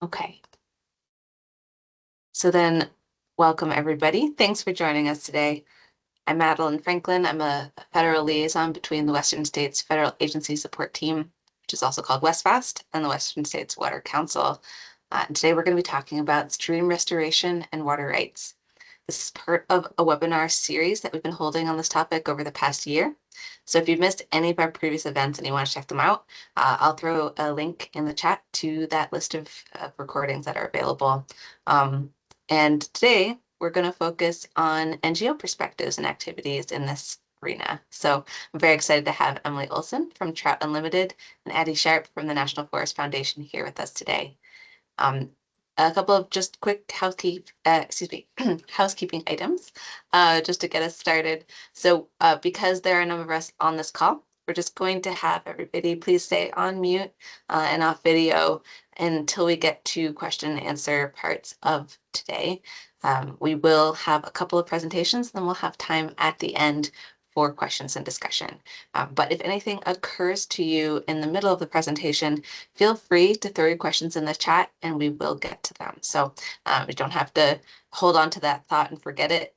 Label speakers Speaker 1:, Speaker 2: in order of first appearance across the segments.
Speaker 1: Okay. So then, welcome everybody. Thanks for joining us today. I'm Madeline Franklin. I'm a federal liaison between the Western States Federal Agency Support Team, which is also called WestFAST, and the Western States Water Council. And today we're going to be talking about stream restoration and water rights. This is part of a webinar series that we've been holding on this topic over the past year. So if you've missed any of our previous events and you want to check them out, I'll throw a link in the chat to that list of recordings that are available. And today we're going to focus on NGO perspectives and activities in this arena. So I'm very excited to have Emily Olsen from Trout Unlimited and Adde Sharp from the National Forest Foundation here with us today. A couple of just quick housekeeping items just to get us started. So because there are a number of us on this call, we're just going to have everybody please stay on mute and off video until we get to question and answer parts of today. We will have a couple of presentations, then we'll have time at the end for questions and discussion. But if anything occurs to you in the middle of the presentation, feel free to throw your questions in the chat and we will get to them. So you don't have to hold on to that thought and forget it.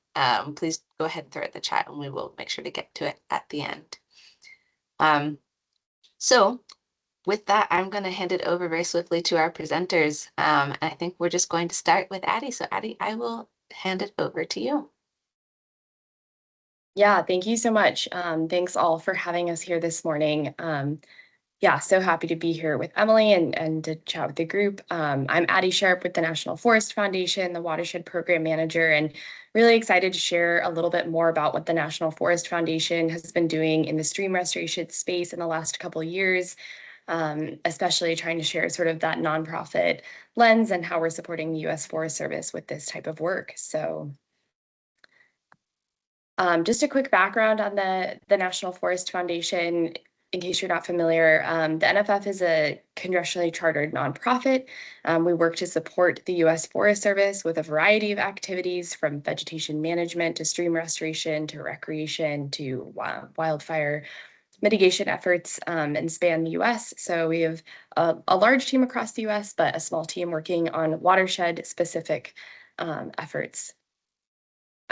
Speaker 1: Please go ahead and throw it in the chat and we will make sure to get to it at the end. So with that, I'm going to hand it over very swiftly to our presenters. And I think we're just going to start with Adde. So Adde, I will hand it over to you.
Speaker 2: Yeah, thank you so much. Thanks all for having us here this morning. Yeah, so happy to be here with Emily and to chat with the group. I'm Adde Sharp with the National Forest Foundation, the Watershed Program Manager, and really excited to share a little bit more about what the National Forest Foundation has been doing in the stream restoration space in the last couple of years, especially trying to share sort of that nonprofit lens and how we're supporting the U.S. Forest Service with this type of work. So just a quick background on the National Forest Foundation, in case you're not familiar. The NFF is a congressionally chartered nonprofit. We work to support the U.S. Forest Service with a variety of activities, from vegetation management to stream restoration to recreation to wildfire mitigation efforts, and span the U.S. So we have a large team across the U.S., but a small team working on watershed-specific efforts.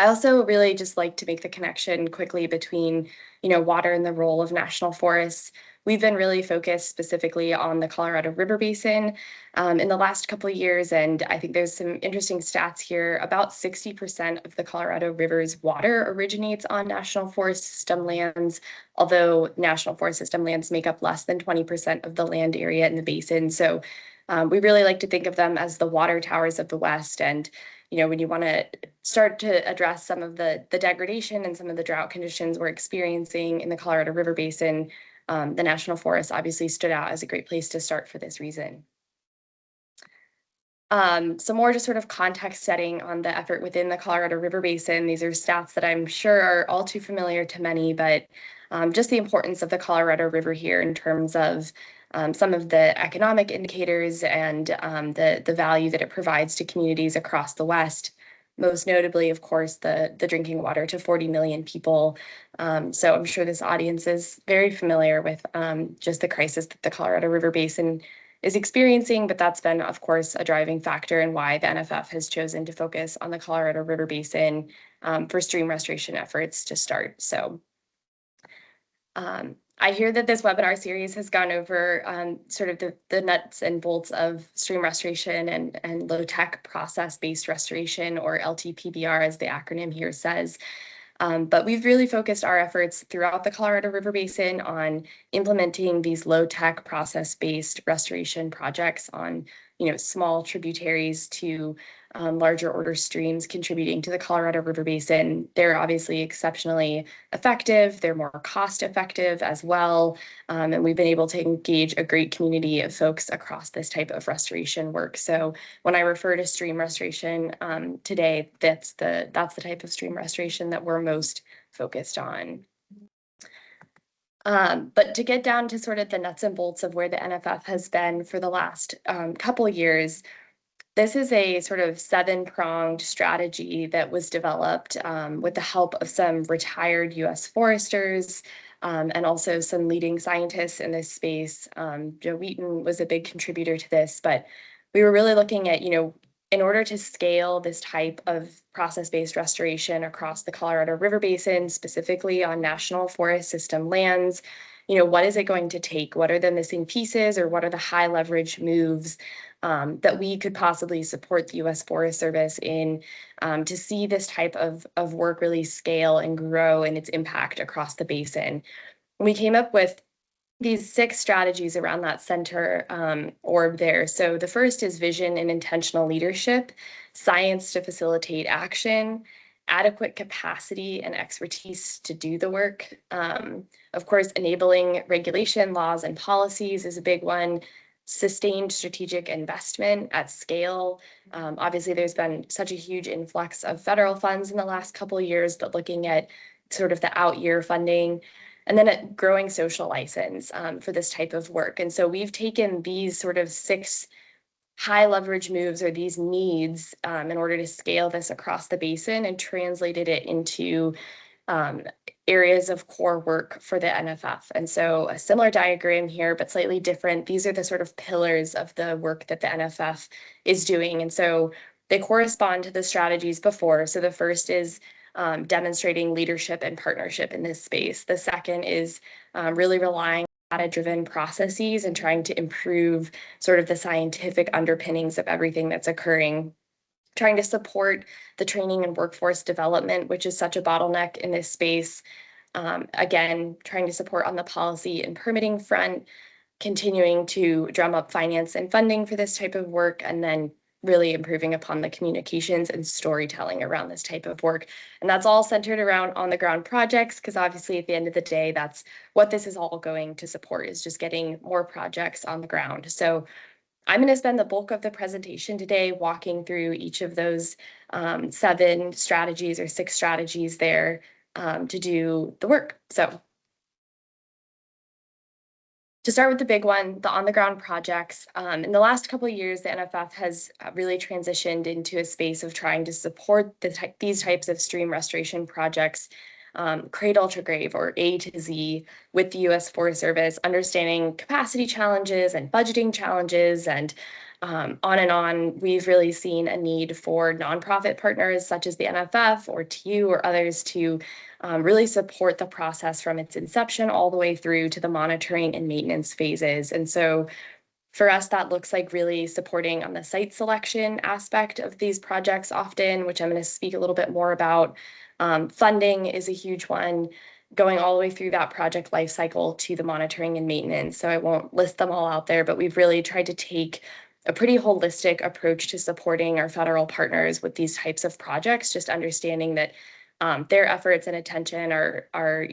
Speaker 2: I also really just like to make the connection quickly between, water and the role of national forests. We've been really focused specifically on the Colorado River Basin in the last couple of years, and I think there's some interesting stats here. About 60% of the Colorado River's water originates on national forest system lands, although national forest system lands make up less than 20% of the land area in the basin. So we really like to think of them as the water towers of the West. And when you want to start to address some of the degradation and some of the drought conditions we're experiencing in the Colorado River Basin, the National Forest obviously stood out as a great place to start for this reason. Some more just sort of context setting on the effort within the Colorado River Basin. These are stats that I'm sure are all too familiar to many, but just the importance of the Colorado River here in terms of some of the economic indicators and the value that it provides to communities across the West. Most notably, of course, the drinking water to 40 million people. So I'm sure this audience is very familiar with just the crisis that the Colorado River Basin is experiencing, but that's been, of course, a driving factor in why the NFF has chosen to focus on the Colorado River Basin for stream restoration efforts to start. So I hear that this webinar series has gone over sort of the nuts and bolts of stream restoration and low-tech process-based restoration, or LTPBR, as the acronym here says. But we've really focused our efforts throughout the Colorado River Basin on implementing these low-tech process-based restoration projects on, small tributaries to larger order streams contributing to the Colorado River Basin. They're obviously exceptionally effective. They're more cost effective as well. And we've been able to engage a great community of folks across this type of restoration work. So when I refer to stream restoration today, that's the type of stream restoration that we're most focused on. But to get down to sort of the nuts and bolts of where the NFF has been for the last couple of years, this is a sort of 7-pronged strategy that was developed with the help of some retired U.S. foresters and also some leading scientists in this space. Joe Wheaton was a big contributor to this, but we were really looking at, in order to scale this type of process-based restoration across the Colorado River Basin, specifically on National Forest System lands, what is it going to take? What are the missing pieces, or what are the high leverage moves that we could possibly support the U.S. Forest Service in to see this type of work really scale and grow in its impact across the basin? We came up with these 6 strategies around that center orb there. So the first is vision and intentional leadership, science to facilitate action, adequate capacity and expertise to do the work. Of course, enabling regulation, laws, and policies is a big one. Sustained strategic investment at scale. Obviously, there's been such a huge influx of federal funds in the last couple of years, but looking at sort of the out year funding, and then a growing social license for this type of work. And so we've taken these sort of 6 high leverage moves, or these needs, in order to scale this across the basin, and translated it into areas of core work for the NFF. And so a similar diagram here, but slightly different. These are the sort of pillars of the work that the NFF is doing. And so they correspond to the strategies before. So the first is demonstrating leadership and partnership in this space. The second is really relying on data-driven processes and trying to improve sort of the scientific underpinnings of everything that's occurring. Trying to support the training and workforce development, which is such a bottleneck in this space. Again, trying to support on the policy and permitting front, continuing to drum up finance and funding for this type of work, and then really improving upon the communications and storytelling around this type of work. And that's all centered around on the ground projects, because obviously at the end of the day, that's what this is all going to support, is just getting more projects on the ground. So I'm going to spend the bulk of the presentation today walking through each of those 7 strategies, or 6 strategies there to do the work. So to start with the big one, the on-the-ground projects. In the last couple of years, the NFF has really transitioned into a space of trying to support these types of stream restoration projects, cradle to grave, or A to Z, with the U.S. Forest Service, understanding capacity challenges and budgeting challenges, and on and on. We've really seen a need for nonprofit partners such as the NFF or TU or others to really support the process from its inception all the way through to the monitoring and maintenance phases. And so for us, that looks like really supporting on the site selection aspect of these projects often, which I'm going to speak a little bit more about. Funding is a huge one, going all the way through that project life cycle to the monitoring and maintenance. So I won't list them all out there, but we've really tried to take a pretty holistic approach to supporting our federal partners with these types of projects, just understanding that their efforts and attention are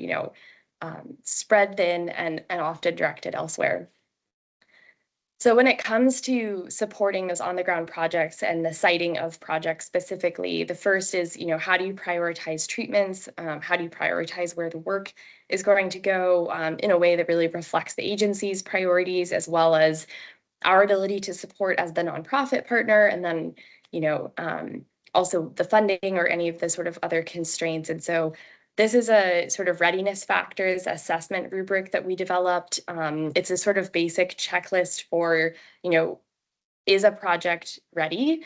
Speaker 2: spread thin and often directed elsewhere. So when it comes to supporting those on-the-ground projects and the siting of projects specifically, the first is, how do you prioritize treatments? How do you prioritize where the work is going to go in a way that really reflects the agency's priorities, as well as our ability to support as the nonprofit partner, and then, also the funding or any of the sort of other constraints. And so this is a sort of readiness factors assessment rubric that we developed. It's a sort of basic checklist for, is a project ready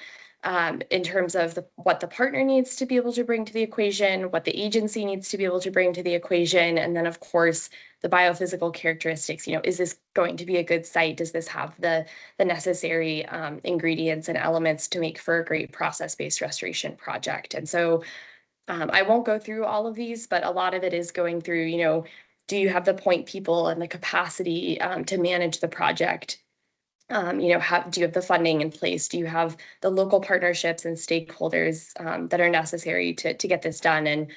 Speaker 2: in terms of what the partner needs to be able to bring to the equation, what the agency needs to be able to bring to the equation, and then of course the biophysical characteristics. Is this going to be a good site? Does this have the necessary ingredients and elements to make for a great process-based restoration project? And so I won't go through all of these, but a lot of it is going through, do you have the point people and the capacity to manage the project? Do you have the funding in place? Do you have the local partnerships and stakeholders that are necessary to get this done? And,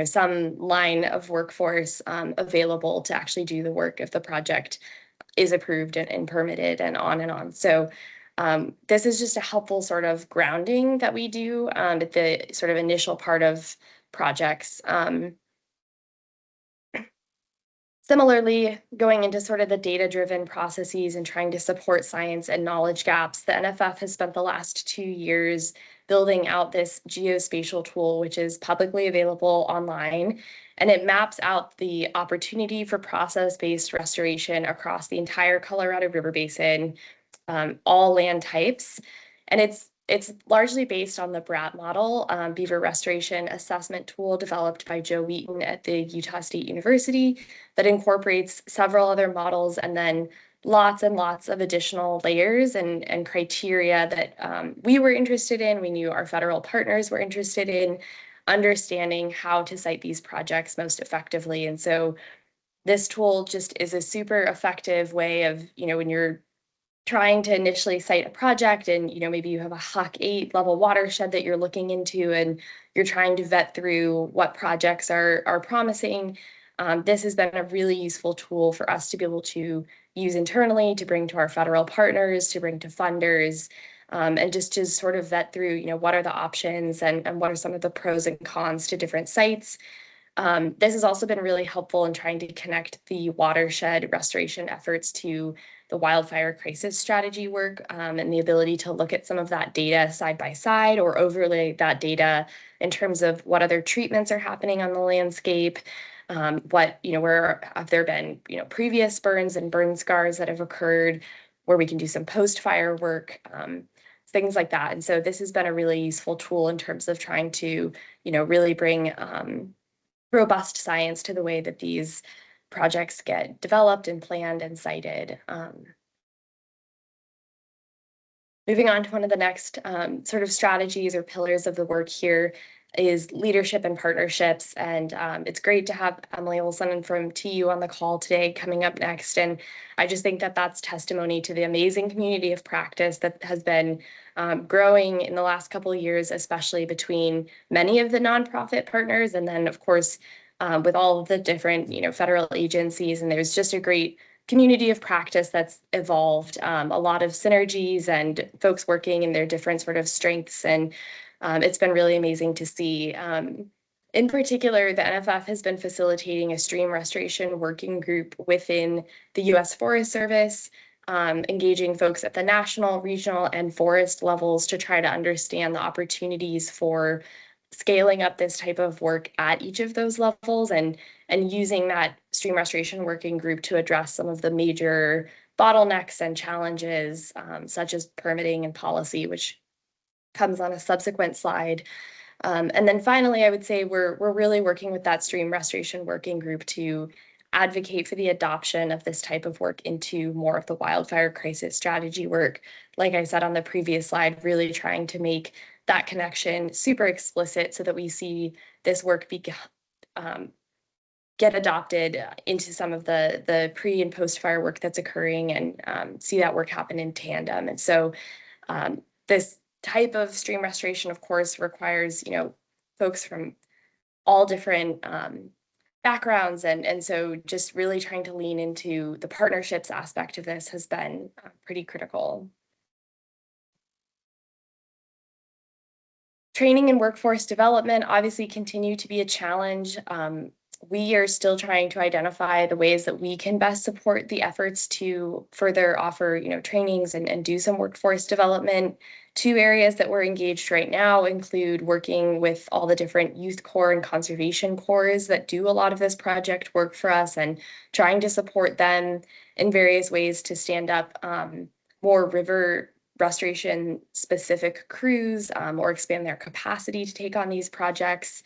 Speaker 2: some line of workforce available to actually do the work if the project is approved and permitted, and on and on. So this is just a helpful sort of grounding that we do at the sort of initial part of projects. Similarly, going into sort of the data-driven processes and trying to support science and knowledge gaps, the NFF has spent the last 2 years building out this geospatial tool, which is publicly available online, and it maps out the opportunity for process-based restoration across the entire Colorado River Basin, all land types. And it's largely based on the BRAT model, Beaver Restoration Assessment Tool developed by Joe Wheaton at the Utah State University that incorporates several other models and then lots and lots of additional layers and criteria that we were interested in. We knew our federal partners were interested in understanding how to site these projects most effectively. And so this tool just is a super effective way of, when you're trying to initially site a project and maybe you have a HUC 8 level watershed that you're looking into and you're trying to vet through what projects are promising. This has been a really useful tool for us to be able to use internally, to bring to our federal partners, to bring to funders, and just to sort of vet through what are the options and what are some of the pros and cons to different sites. This has also been really helpful in trying to connect the watershed restoration efforts to the wildfire crisis strategy work, and the ability to look at some of that data side by side or overlay that data in terms of what other treatments are happening on the landscape, where have there been, previous burns and burn scars that have occurred, where we can do some post-fire work, things like that. And so this has been a really useful tool in terms of trying to, really bring robust science to the way that these projects get developed and planned and cited. Moving on to one of the next sort of strategies or pillars of the work here is leadership and partnerships. And it's great to have Emily Olsen from TU on the call today coming up next. And I just think that that's testimony to the amazing community of practice that has been growing in the last couple of years, especially between many of the nonprofit partners. And then, of course, with all of the different, federal agencies. And there's just a great community of practice that's evolved, a lot of synergies and folks working in their different sort of strengths. And it's been really amazing to see. In particular, the NFF has been facilitating a stream restoration working group within the U.S. Forest Service, engaging folks at the national, regional, and forest levels to try to understand the opportunities for scaling up this type of work at each of those levels and using that stream restoration working group to address some of the major bottlenecks and challenges, such as permitting and policy, which comes on a subsequent slide. And then finally, I would say we're really working with that stream restoration working group to advocate for the adoption of this type of work into more of the wildfire crisis strategy work. Like I said on the previous slide, really trying to make that connection super explicit so that we see this work get adopted into some of the pre and post fire work that's occurring and see that work happen in tandem. And so this type of stream restoration, of course, requires, folks from all different backgrounds. And so just really trying to lean into the partnerships aspect of this has been pretty critical. Training and workforce development obviously continue to be a challenge. We are still trying to identify the ways that we can best support the efforts to further offer, trainings and do some workforce development. Two areas that we're engaged right now include working with all the different youth corps and conservation corps that do a lot of this project work for us and trying to support them in various ways to stand up more river restoration specific crews or expand their capacity to take on these projects.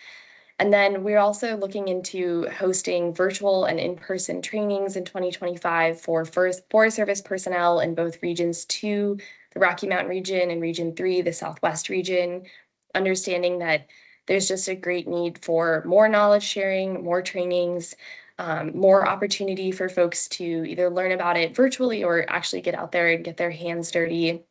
Speaker 2: And then we're also looking into hosting virtual and in-person trainings in 2025 for Forest Service personnel in both Regions 2, the Rocky Mountain region, and Region 3, the Southwest region, understanding that there's just a great need for more knowledge sharing, more trainings, more opportunity for folks to either learn about it virtually or actually get out there and get their hands dirty.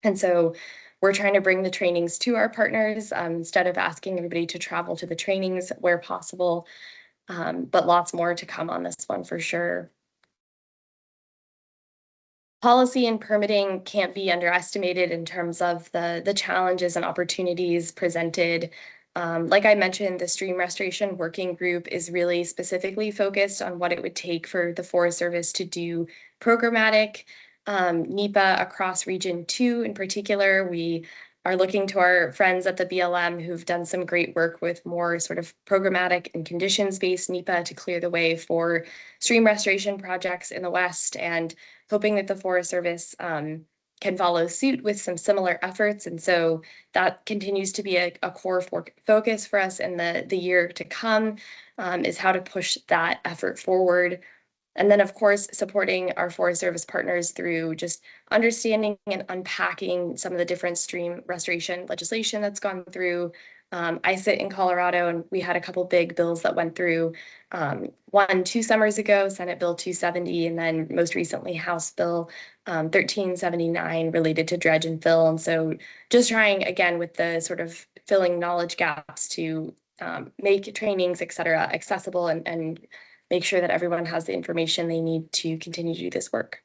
Speaker 2: And so we're trying to bring the trainings to our partners instead of asking everybody to travel to the trainings where possible, but lots more to come on this one for sure. Policy and permitting can't be underestimated in terms of the challenges and opportunities presented. Like I mentioned, the stream restoration working group is really specifically focused on what it would take for the Forest Service to do programmatic NEPA across Region 2 in particular. We are looking to our friends at the BLM who've done some great work with more sort of programmatic and conditions-based NEPA to clear the way for stream restoration projects in the West, and hoping that the Forest Service can follow suit with some similar efforts. And so that continues to be a core focus for us in the year to come, is how to push that effort forward. And then, of course, supporting our Forest Service partners through just understanding and unpacking some of the different stream restoration legislation that's gone through. I sit in Colorado, and we had a couple big bills that went through. One 2 summers ago, Senate Bill 270, and then most recently House Bill 1379 related to dredge and fill. And so just trying, again, with the sort of filling knowledge gaps to make trainings, et cetera, accessible and make sure that everyone has the information they need to continue to do this work.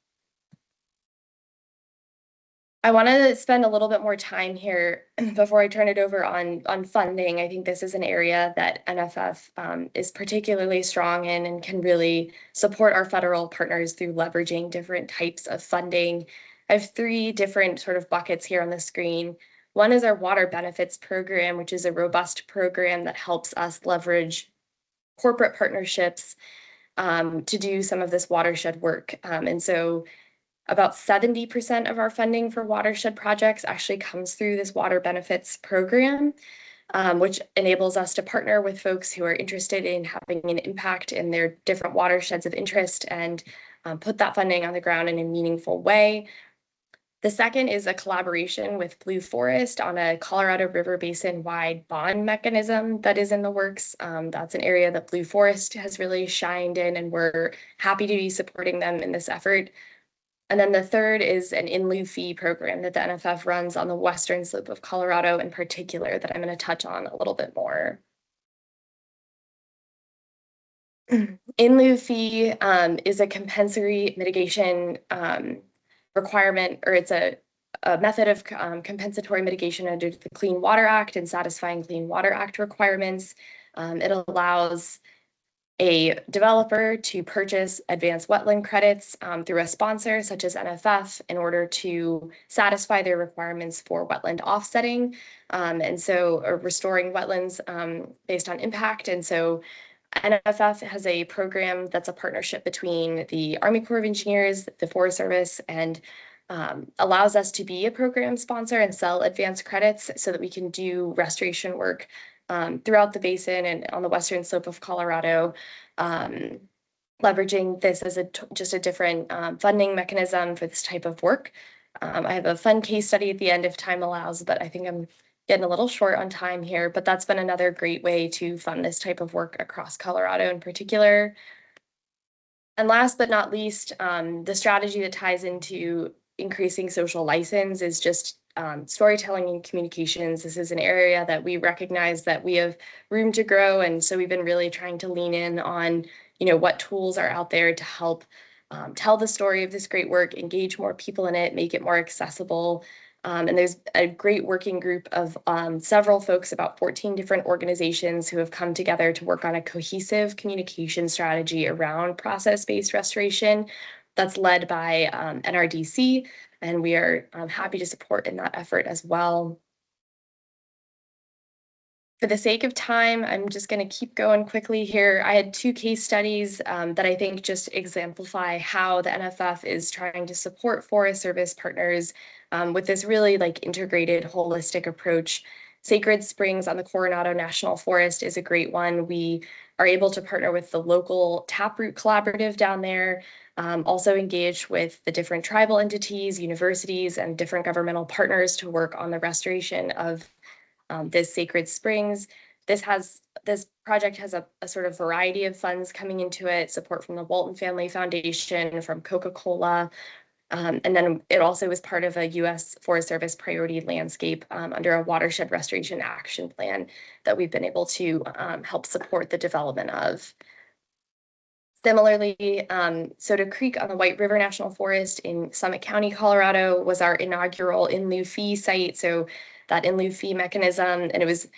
Speaker 2: I want to spend a little bit more time here before I turn it over on funding. I think this is an area that NFF is particularly strong in and can really support our federal partners through leveraging different types of funding. I have 3 different sort of buckets here on the screen. One is our water benefits program, which is a robust program that helps us leverage corporate partnerships to do some of this watershed work. And so about 70% of our funding for watershed projects actually comes through this water benefits program, which enables us to partner with folks who are interested in having an impact in their different watersheds of interest and put that funding on the ground in a meaningful way. The second is a collaboration with Blue Forest on a Colorado River Basin-wide bond mechanism that is in the works. That's an area that Blue Forest has really shined in, and we're happy to be supporting them in this effort. And then the third is an in lieu fee program that the NFF runs on the western slope of Colorado in particular, that I'm going to touch on a little bit more. In lieu fee is a compensatory mitigation requirement, or it's a method of compensatory mitigation under the Clean Water Act and satisfying Clean Water Act requirements. It allows a developer to purchase advanced wetland credits through a sponsor such as NFF in order to satisfy their requirements for wetland offsetting, and so restoring wetlands based on impact. And so NFF has a program that's a partnership between the Army Corps of Engineers, the Forest Service, and allows us to be a program sponsor and sell advanced credits so that we can do restoration work throughout the basin and on the western slope of Colorado, leveraging this as just a different funding mechanism for this type of work. I have a fun case study at the end if time allows, but I think I'm getting a little short on time here, but that's been another great way to fund this type of work across Colorado in particular. And last but not least, the strategy that ties into increasing social license is just storytelling and communications. This is an area that we recognize that we have room to grow, and so we've been really trying to lean in on, what tools are out there to help tell the story of this great work, engage more people in it, make it more accessible. And there's a great working group of several folks, about 14 different organizations, who have come together to work on a cohesive communication strategy around process-based restoration that's led by NRDC, and we are happy to support in that effort as well. For the sake of time, I'm just going to keep going quickly here. I had 2 case studies that I think just exemplify how the NFF is trying to support Forest Service partners with this really integrated, holistic approach. Sacred Springs on the Coronado National Forest is a great one. We are able to partner with the local Taproot Collaborative down there, also engage with the different tribal entities, universities, and different governmental partners to work on the restoration of this Sacred Springs. This project has a sort of variety of funds coming into it, support from the Walton Family Foundation, from Coca-Cola, and then it also is part of a U.S. Forest Service priority landscape under a watershed restoration action plan that we've been able to help support the development of. Similarly, Soda Creek on the White River National Forest in Summit County, Colorado, was our inaugural in lieu fee site. So that in lieu fee mechanism, and it was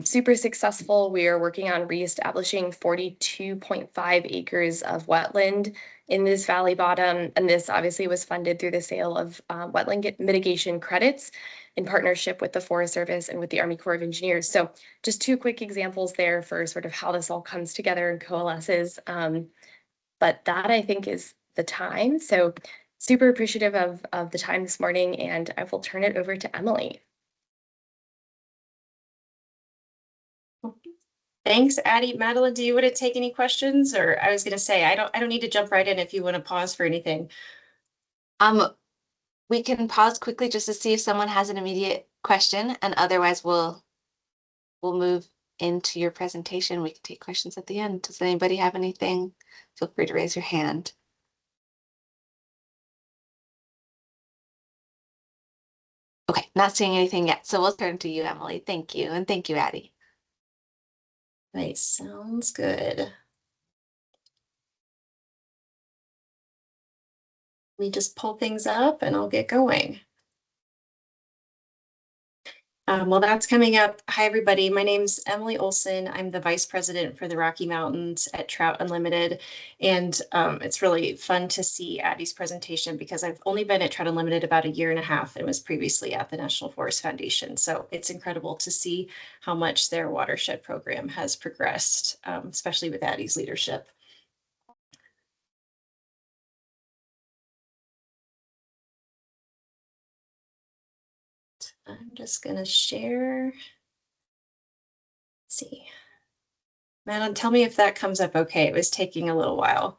Speaker 2: super successful. We are working on reestablishing 42.5 acres of wetland in this valley bottom, and this obviously was funded through the sale of wetland mitigation credits in partnership with the Forest Service and with the Army Corps of Engineers. So just 2 quick examples there for sort of how this all comes together and coalesces. But that, I think, is the time. So Super appreciative of the time this morning, and I will turn it over to Emily.
Speaker 3: Thanks, Addie. Madeline, do you want to take any questions? Or I was going to say, I don't need to jump right in if you want to pause for anything.
Speaker 1: We can pause quickly just to see if someone has an immediate question, and otherwise we'll move into your presentation. We can take questions at the end. Does anybody have anything? Feel free to raise your hand. Okay, not seeing anything yet. So we'll turn to you, Emily. Thank you. And thank you, Addie.
Speaker 3: Right, sounds good. Let me just pull things up and I'll get going. Well, that's coming up. Hi, everybody. My name's Emily Olsen. I'm the Vice President for the Rocky Mountains at Trout Unlimited. And it's really fun to see Addie's presentation because I've only been at Trout Unlimited about 1.5 years and was previously at the National Forest Foundation. So it's incredible to see how much their watershed program has progressed, especially with Addie's leadership. I'm just going to share. Let's see. Madeline, tell me if that comes up okay. It was taking a little while.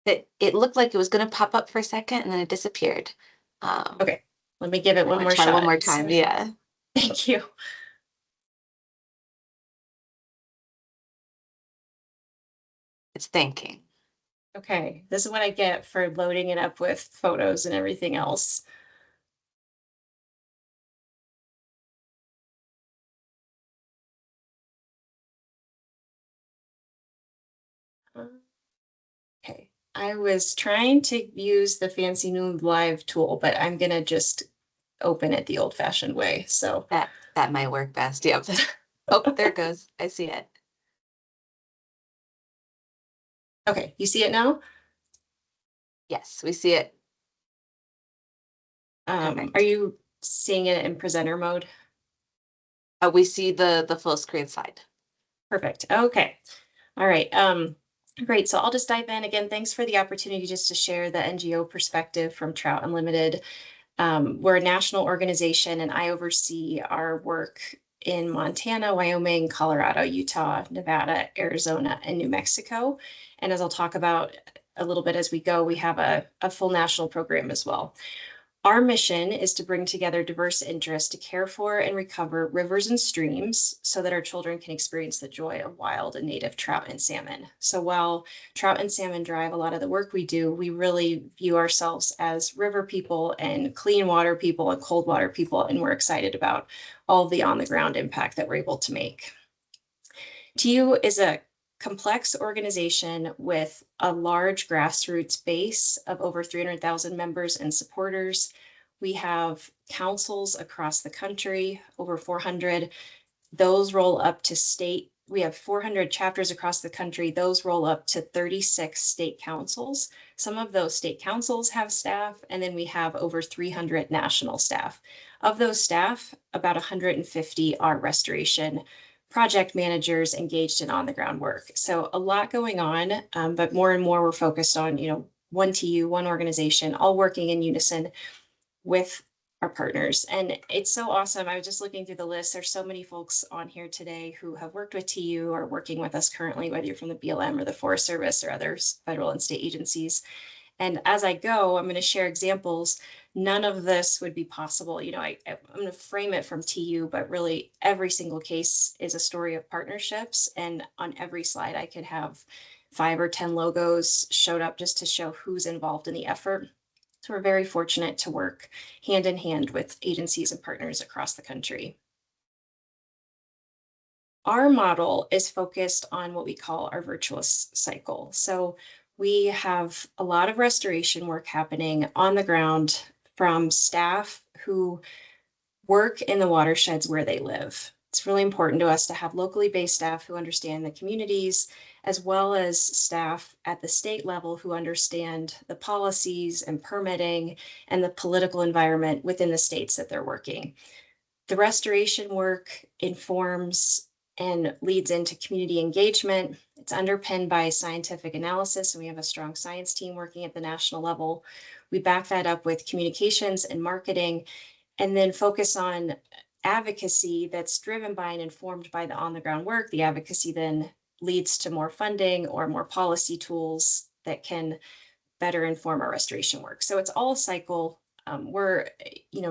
Speaker 1: It looked like it was going to pop up for a second and then it disappeared.
Speaker 3: Okay, let me give it one more
Speaker 1: try
Speaker 3: shot.
Speaker 1: one more time. Yeah.
Speaker 3: Thank you.
Speaker 1: It's thinking.
Speaker 3: Okay, this is what I get for loading it up with photos and everything else. Okay, I was trying to use the fancy new live tool, but I'm gonna just open it the old-fashioned way. So
Speaker 1: that might work best. Yep. Oh, there it goes. I see it.
Speaker 3: Okay, you see it now?
Speaker 1: Yes, we see it.
Speaker 3: Are you seeing it in presenter mode?
Speaker 1: We see the full screen slide.
Speaker 3: Perfect. Okay. All right. Great. So I'll just dive in again. Thanks for the opportunity just to share the NGO perspective from Trout Unlimited. We're a national organization and I oversee our work in Montana, Wyoming, Colorado, Utah, Nevada, Arizona, and New Mexico. And as I'll talk about a little bit as we go, we have a full national program as well. Our mission is to bring together diverse interests to care for and recover rivers and streams so that our children can experience the joy of wild and native trout and salmon. So while trout and salmon drive a lot of the work we do, we really view ourselves as river people and clean water people and cold water people, and we're excited about all of the on-the-ground impact that we're able to make. TU is a complex organization with a large grassroots base of over 300,000 members and supporters. We have councils across the country, over 400. Those roll up to state. We have 400 chapters across the country. Those roll up to 36 state councils. Some of those state councils have staff, and then we have over 300 national staff. Of those staff, about 150 are restoration project managers engaged in on-the-ground work. So a lot going on, but more and more we're focused on, one TU, one organization, all working in unison with our partners. And it's so awesome. I was just looking through the list. There's so many folks on here today who have worked with TU or working with us currently, whether you're from the BLM or the Forest Service or other federal and state agencies. And as I go, I'm going to share examples. None of this would be possible. I'm going to frame it from TU, but really every single case is a story of partnerships. And on every slide, I could have 5 or 10 logos showed up just to show who's involved in the effort. So we're very fortunate to work hand in hand with agencies and partners across the country. Our model is focused on what we call our virtuous cycle. So we have a lot of restoration work happening on the ground from staff who work in the watersheds where they live. It's really important to us to have locally based staff who understand the communities, as well as staff at the state level who understand the policies and permitting and the political environment within the states that they're working. The restoration work informs and leads into community engagement. It's underpinned by scientific analysis, and we have a strong science team working at the national level. We back that up with communications and marketing, and then focus on advocacy that's driven by and informed by the on-the-ground work. The advocacy then leads to more funding or more policy tools that can better inform our restoration work. So it's all a cycle. We're,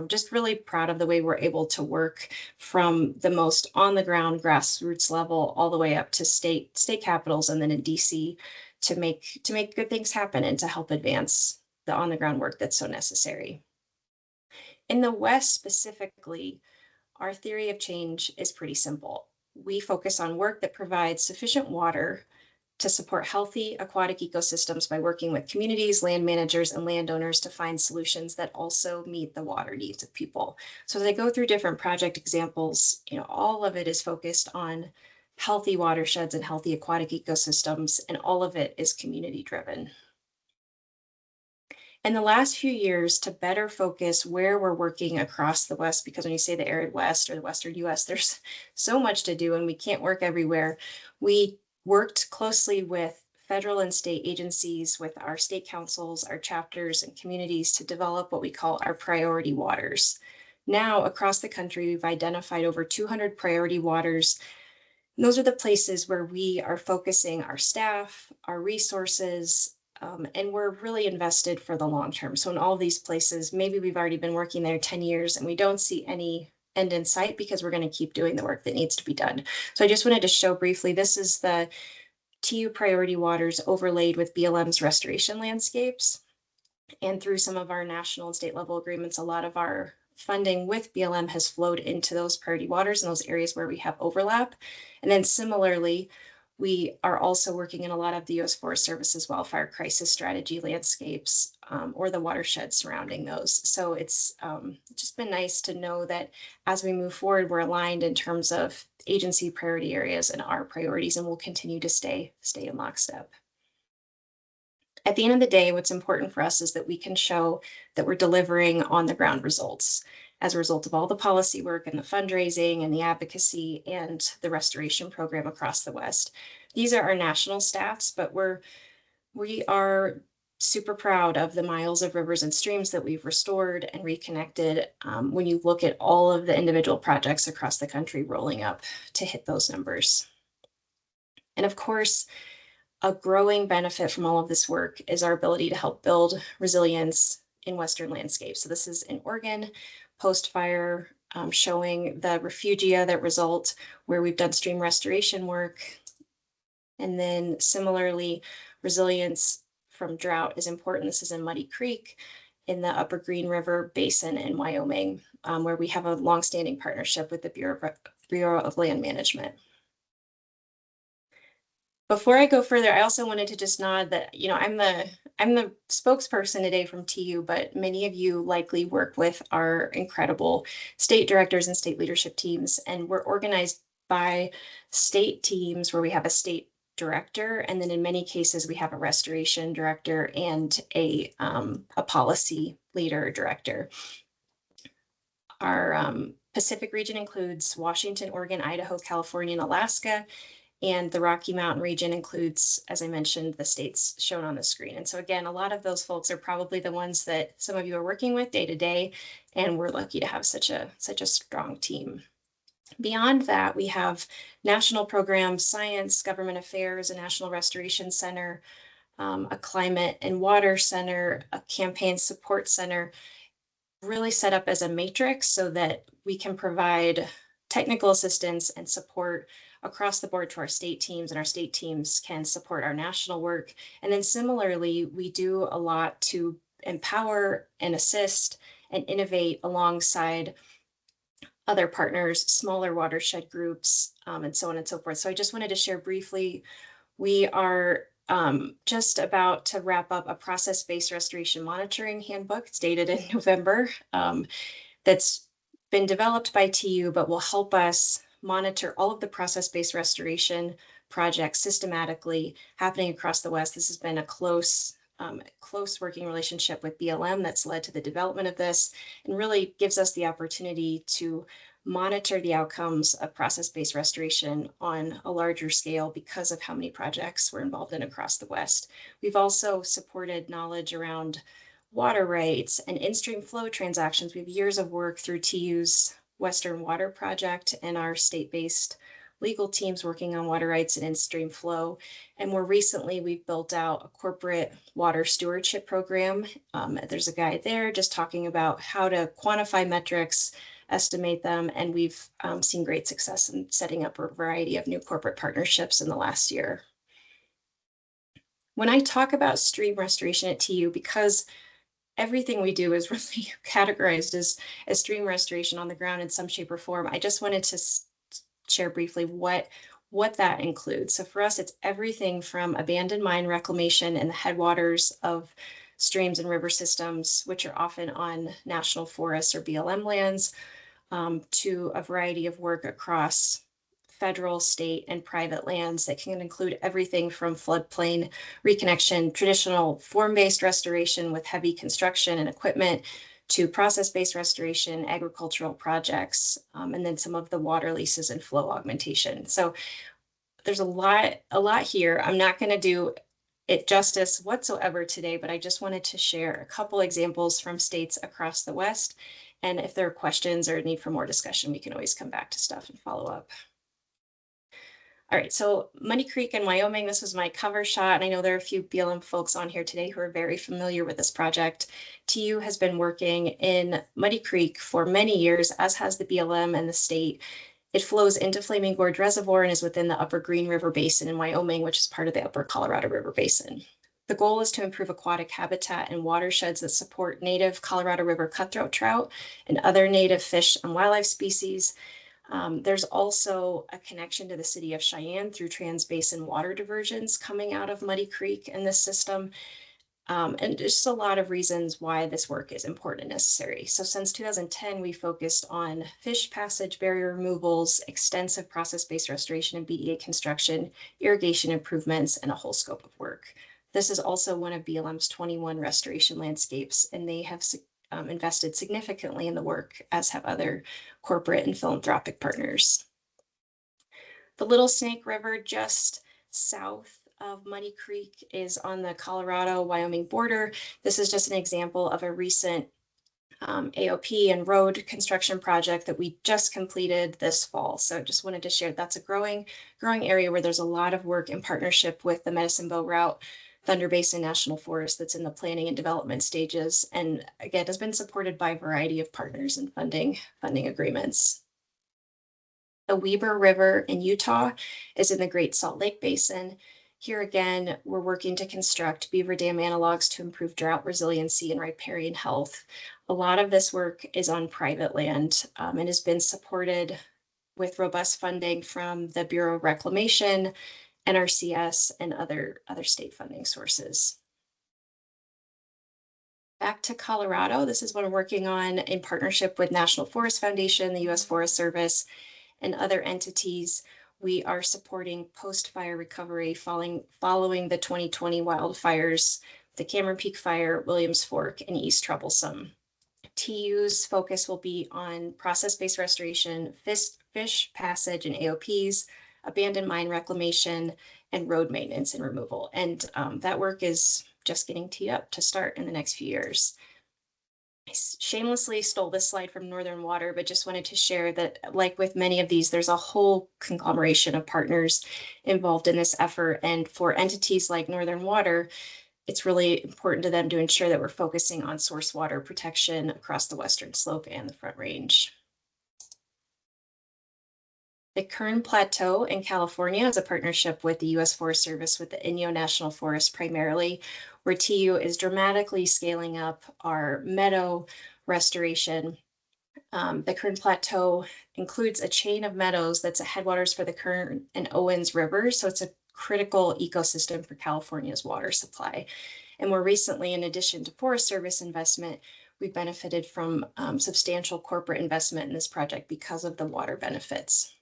Speaker 3: just really proud of the way we're able to work from the most on the ground grassroots level all the way up to state capitals and then in DC to make good things happen and to help advance the on the ground work that's so necessary. In the West specifically, our theory of change is pretty simple. We focus on work that provides sufficient water to support healthy aquatic ecosystems by working with communities, land managers, and landowners to find solutions that also meet the water needs of people. So as I go through different project examples, all of it is focused on healthy watersheds and healthy aquatic ecosystems, and all of it is community driven. In the last few years, to better focus where we're working across the West, because when you say the arid West or the Western US, there's so much to do and we can't work everywhere. We worked closely with federal and state agencies, with our state councils, our chapters, and communities to develop what we call our priority waters. Now, across the country, we've identified over 200 priority waters. And those are the places where we are focusing our staff, our resources, and we're really invested for the long term. So in all of these places, maybe we've already been working there 10 years and we don't see any end in sight because we're going to keep doing the work that needs to be done. So I just wanted to show briefly, this is the TU priority waters overlaid with BLM's restoration landscapes. And through some of our national and state level agreements, a lot of our funding with BLM has flowed into those priority waters in those areas where we have overlap. And then similarly, we are also working in a lot of the U.S. Forest Service's wildfire crisis strategy landscapes or the watershed surrounding those. So it's just been nice to know that as we move forward, we're aligned in terms of agency priority areas and our priorities, and we'll continue to stay in lockstep. At the end of the day, what's important for us is that we can show that we're delivering on the ground results as a result of all the policy work and the fundraising and the advocacy and the restoration program across the West. These are our national stats, but we are super proud of the miles of rivers and streams that we've restored and reconnected when you look at all of the individual projects across the country rolling up to hit those numbers. And of course, a growing benefit from all of this work is our ability to help build resilience in Western landscapes. So this is in Oregon, post-fire, showing the refugia that result where we've done stream restoration work. And then similarly, resilience from drought is important. This is in Muddy Creek in the Upper Green River Basin in Wyoming, where we have a longstanding partnership with the Bureau of Land Management. Before I go further, I also wanted to just nod that, I'm the spokesperson today from TU, but many of you likely work with our incredible state directors and state leadership teams, and we're organized by state teams where we have a state director, and then in many cases we have a restoration director and a policy leader or director. Our Pacific region includes Washington, Oregon, Idaho, California, and Alaska. And the Rocky Mountain region includes, as I mentioned, the states shown on the screen. And so again, a lot of those folks are probably the ones that some of you are working with day to day, and we're lucky to have such a strong team. Beyond that, we have national programs, science, government affairs, a national restoration center, a climate and water center, a campaign support center, really set up as a matrix so that we can provide technical assistance and support across the board to our state teams, and our state teams can support our national work. And then similarly, we do a lot to empower and assist and innovate alongside other partners, smaller watershed groups, and so on and so forth. So I just wanted to share briefly, we are just about to wrap up a process-based restoration monitoring handbook. It's dated in November. That's been developed by TU, but will help us monitor all of the process-based restoration projects systematically happening across the West. This has been a close working relationship with BLM that's led to the development of this, and really gives us the opportunity to monitor the outcomes of process-based restoration on a larger scale because of how many projects we're involved in across the West. We've also supported knowledge around water rights, and in-stream flow transactions. We have years of work through TU's Western Water Project and our state-based legal teams working on water rights and in-stream flow. And more recently, we've built out a corporate water stewardship program. There's a guide there just talking about how to quantify metrics, estimate them, and we've seen great success in setting up a variety of new corporate partnerships in the last year. When I talk about stream restoration at TU, because everything we do is really categorized as stream restoration on the ground in some shape or form, I just wanted to share briefly what that includes. So for us, it's everything from abandoned mine reclamation in the headwaters of streams and river systems, which are often on national forests or BLM lands, to a variety of work across federal, state, and private lands that can include everything from floodplain reconnection, traditional form-based restoration with heavy construction and equipment, to process-based restoration, agricultural projects, and then some of the water leases and flow augmentation. So there's a lot here. I'm not going to do it justice whatsoever today, but I just wanted to share a couple examples from states across the West. And if there are questions or a need for more discussion, we can always come back to stuff and follow up. All right, so Muddy Creek in Wyoming, this was my cover shot. And I know there are a few BLM folks on here today who are very familiar with this project. TU has been working in Muddy Creek for many years, as has the BLM and the state. It flows into Flaming Gorge Reservoir and is within the Upper Green River Basin in Wyoming, which is part of the Upper Colorado River Basin. The goal is to improve aquatic habitat and watersheds that support native Colorado River cutthroat trout and other native fish and wildlife species. There's also a connection to the city of Cheyenne through trans-basin water diversions coming out of Muddy Creek in this system. And just a lot of reasons why this work is important and necessary. So since 2010, we focused on fish passage, barrier removals, extensive process-based restoration and BEA construction, irrigation improvements, and a whole scope of work. This is also one of BLM's 21 restoration landscapes, and they have invested significantly in the work, as have other corporate and philanthropic partners. The Little Snake River, just south of Muddy Creek, is on the Colorado-Wyoming border. This is just an example of a recent AOP and road construction project that we just completed this fall. So just wanted to share that's a growing area where there's a lot of work in partnership with the Medicine Bow Route, Thunder Basin National Forest that's in the planning and development stages, and again has been supported by a variety of partners and funding agreements. The Weber River in Utah is in the Great Salt Lake Basin. Here again, we're working to construct beaver dam analogs to improve drought resiliency and riparian health. A lot of this work is on private land and has been supported with robust funding from the Bureau of Reclamation, NRCS, and other state funding sources. Back to Colorado, this is what I'm working on in partnership with National Forest Foundation, the U.S. Forest Service, and other entities. We are supporting post-fire recovery following the 2020 wildfires, the Cameron Peak Fire, Williams Fork, and East Troublesome. TU's focus will be on process-based restoration, fish passage and AOPs, abandoned mine reclamation, and road maintenance and removal. And that work is just getting teed up to start in the next few years. I shamelessly stole this slide from Northern Water, but just wanted to share that, like with many of these, there's a whole conglomeration of partners involved in this effort. And for entities like Northern Water, it's really important to them to ensure that we're focusing on source water protection across the Western Slope and the Front Range. The Kern Plateau in California is a partnership with the U.S. Forest Service with the Inyo National Forest primarily, where TU is dramatically scaling up our meadow restoration. The Kern Plateau includes a chain of meadows that's a headwaters for the Kern and Owens rivers, so it's a critical ecosystem for California's water supply. And more recently, in addition to Forest Service investment, we benefited from substantial corporate investment in this project because of the water benefits.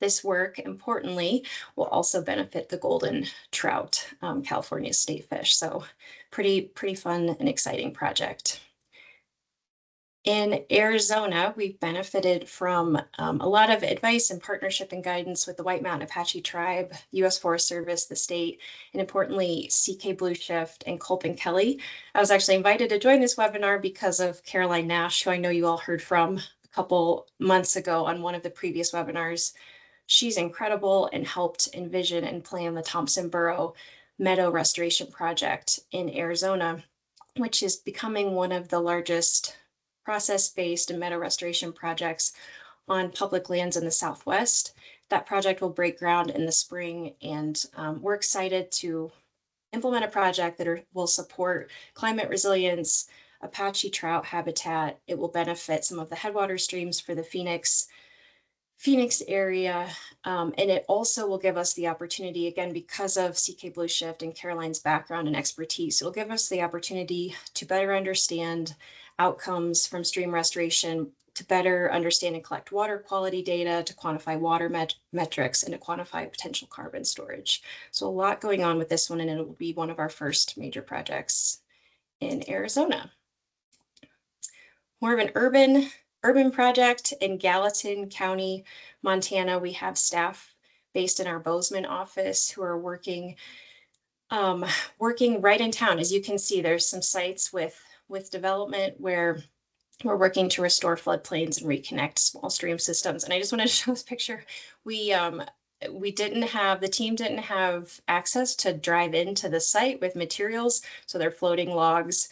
Speaker 3: This work, importantly, will also benefit the golden trout, California's state fish. So pretty fun and exciting project. In Arizona, we've benefited from a lot of advice and partnership and guidance with the White Mountain Apache Tribe, U.S. Forest Service, the state, and importantly, CK Blue Shift and Culp Kelly. I was actually invited to join this webinar because of Caroline Nash, who I know you all heard from a couple months ago on one of the previous webinars. She's incredible and helped envision and plan the Thompson Burrow Meadow Restoration Project in Arizona, which is becoming one of the largest process-based and meadow restoration projects on public lands in the Southwest. That project will break ground in the spring, and we're excited to implement a project that will support climate resilience, Apache trout habitat. It will benefit some of the headwater streams for the Phoenix area. And it also will give us the opportunity, again, because of CK Blue Shift and Caroline's background and expertise, it'll give us the opportunity to better understand outcomes from stream restoration, to better understand and collect water quality data, to quantify water metrics, and to quantify potential carbon storage. So a lot going on with this one, and it will be one of our first major projects in Arizona. More of an urban project in Gallatin County, Montana. We have staff based in our Bozeman office who are working right in town. As you can see, there's some sites with development where we're working to restore floodplains and reconnect small stream systems. And I just wanted to show this picture. The team didn't have access to drive into the site with materials, so they're floating logs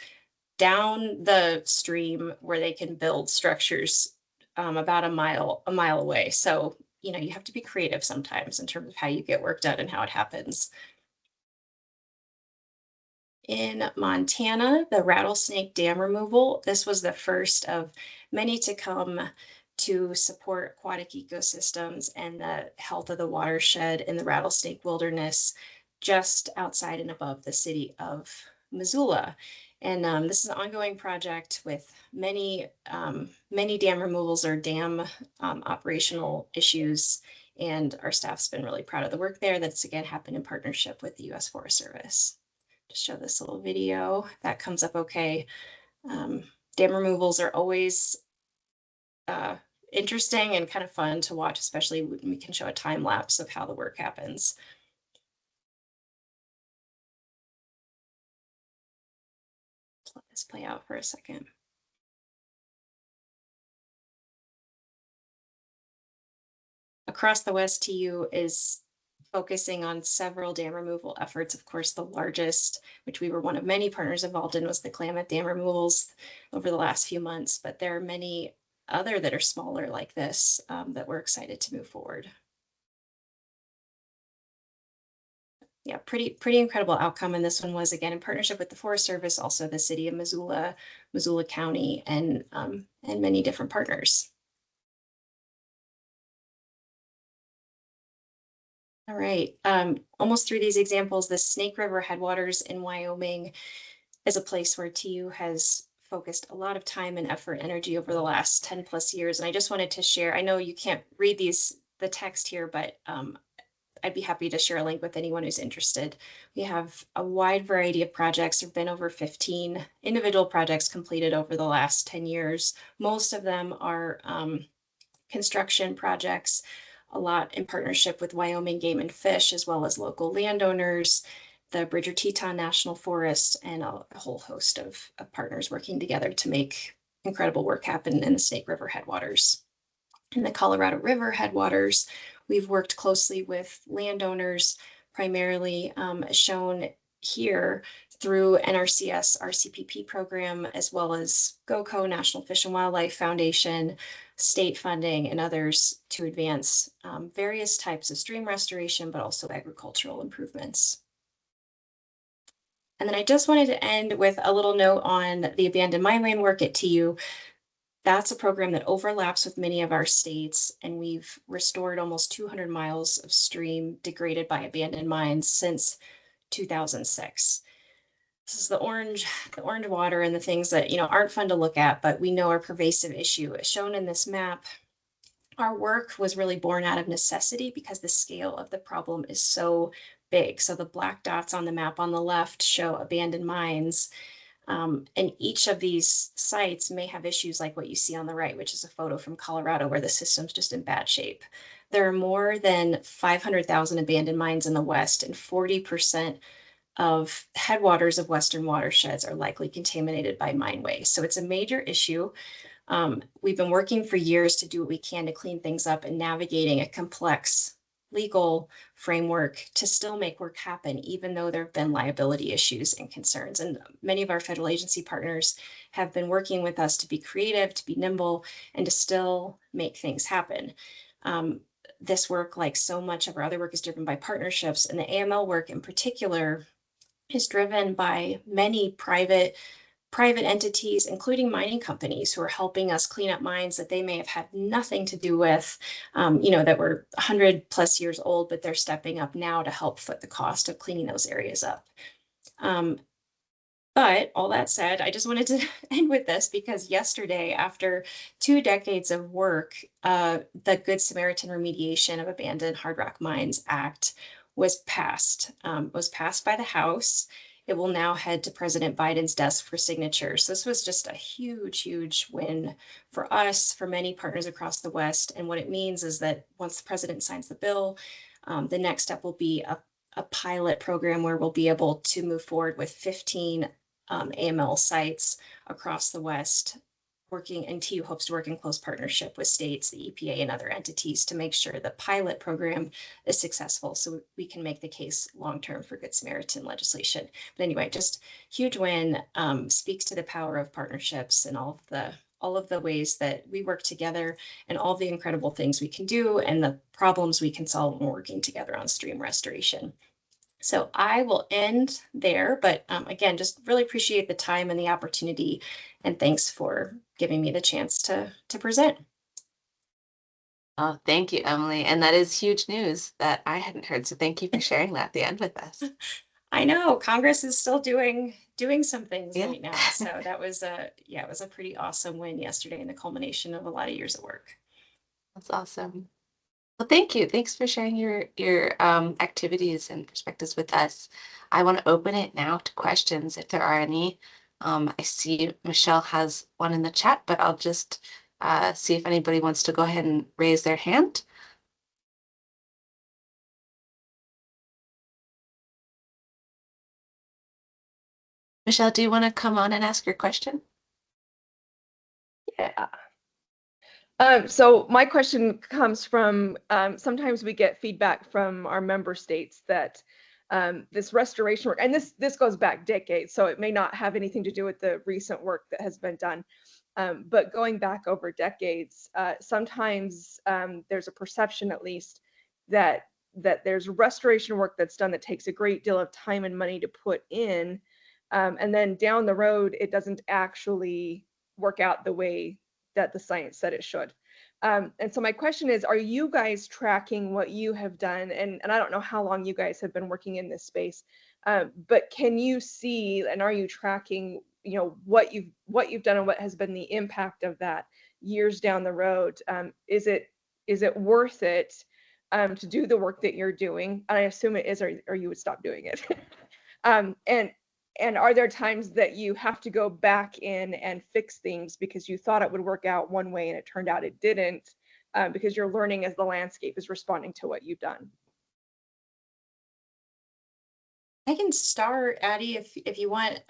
Speaker 3: down the stream where they can build structures about a mile away. So, you have to be creative sometimes in terms of how you get work done and how it happens. In Montana, the Rattlesnake Dam removal, this was the first of many to come to support aquatic ecosystems and the health of the watershed in the Rattlesnake Wilderness just outside and above the city of Missoula. And this is an ongoing project with many dam removals or dam operational issues. And our staff's been really proud of the work there. That's again happened in partnership with the U.S. Forest Service. Just show this little video that comes up okay. Dam removals are always interesting and kind of fun to watch, especially when we can show a time lapse of how the work happens. Let this play out for a second. Across the West, TU is focusing on several dam removal efforts. Of course, the largest, which we were one of many partners involved in, was the Klamath Dam removals over the last few months, but there are many other that are smaller like this that we're excited to move forward. Yeah, pretty incredible outcome. And this one was again in partnership with the Forest Service, also the city of Missoula County, and many different partners. All right, almost through these examples. The Snake River headwaters in Wyoming is a place where TU has focused a lot of time and effort and energy over the last 10 plus years. And I just wanted to share, I know you can't read the text here, but I'd be happy to share a link with anyone who's interested. We have a wide variety of projects. There have been over 15 individual projects completed over the last 10 years. Most of them are construction projects, a lot in partnership with Wyoming Game and Fish, as well as local landowners, the Bridger Teton National Forest, and a whole host of partners working together to make incredible work happen in the Snake River headwaters. In the Colorado River headwaters, we've worked closely with landowners, primarily shown here through NRCS, our CPP program, as well as GOCO, National Fish and Wildlife Foundation, state funding, and others to advance various types of stream restoration, but also agricultural improvements. And then I just wanted to end with a little note on the abandoned mine land work at TU. That's a program that overlaps with many of our states, and we've restored almost 200 miles of stream degraded by abandoned mines since 2006. This is the orange water and the things that aren't fun to look at, but we know are a pervasive issue. As shown in this map, our work was really born out of necessity because the scale of the problem is so big. So the black dots on the map on the left show abandoned mines. And each of these sites may have issues like what you see on the right, which is a photo from Colorado where the system's just in bad shape. There are more than 500,000 abandoned mines in the West, and 40% of headwaters of Western watersheds are likely contaminated by mine waste. So it's a major issue. We've been working for years to do what we can to clean things up and navigating a complex legal framework to still make work happen, even though there have been liability issues and concerns. And many of our federal agency partners have been working with us to be creative, to be nimble, and to still make things happen. This work, like so much of our other work, is driven by partnerships, and the AML work in particular is driven by many private entities, including mining companies, who are helping us clean up mines that they may have had nothing to do with, that were 100+ years old, but they're stepping up now to help foot the cost of cleaning those areas up. But all that said, I just wanted to end with this because yesterday, after 2 decades of work, the Good Samaritan Remediation of Abandoned Hard Rock Mines Act was passed by the House. It will now head to President Biden's desk for signature. So this was just a huge, huge win for us, for many partners across the West. And what it means is that once the president signs the bill, the next step will be a pilot program where we'll be able to move forward with 15 AML sites across the West, working, and TU hopes to work in close partnership with states, the EPA, and other entities to make sure the pilot program is successful so we can make the case long-term for Good Samaritan legislation. But anyway, just huge win, speaks to the power of partnerships and all of the ways that we work together and all the incredible things we can do and the problems we can solve when working together on stream restoration. So I will end there, but again, just really appreciate the time and the opportunity, and thanks for giving me the chance to present.
Speaker 1: Oh, thank you, Emily. And that is huge news that I hadn't heard. So thank you for sharing that at the end with us.
Speaker 3: I know Congress is still doing some things
Speaker 1: Yeah.
Speaker 3: right now. So that was it was a pretty awesome win yesterday and the culmination of a lot of years of work.
Speaker 1: That's awesome. Well, thank you. Thanks for sharing your activities and perspectives with us. I want to open it now to questions if there are any. I see Michelle has one in the chat, but I'll just see if anybody wants to go ahead and raise their hand. Michelle, do you want to come on and ask your question?
Speaker 4: Yeah. So my question comes from, sometimes we get feedback from our member states that this restoration work, and this goes back decades, so it may not have anything to do with the recent work that has been done, but going back over decades, sometimes there's a perception, at least, that there's restoration work that's done that takes a great deal of time and money to put in, and then down the road, it doesn't actually work out the way that the science said it should. And so my question is, are you guys tracking what you have done? And I don't know how long you guys have been working in this space, but can you see, and are you tracking, what you've done and what has been the impact of that years down the road? Is it worth it to do the work that you're doing? And I assume it is, or you would stop doing it. And are there times that you have to go back in and fix things because you thought it would work out one way and it turned out it didn't, because you're learning as the landscape is responding to what you've done?
Speaker 3: I can start, Adde, if you want.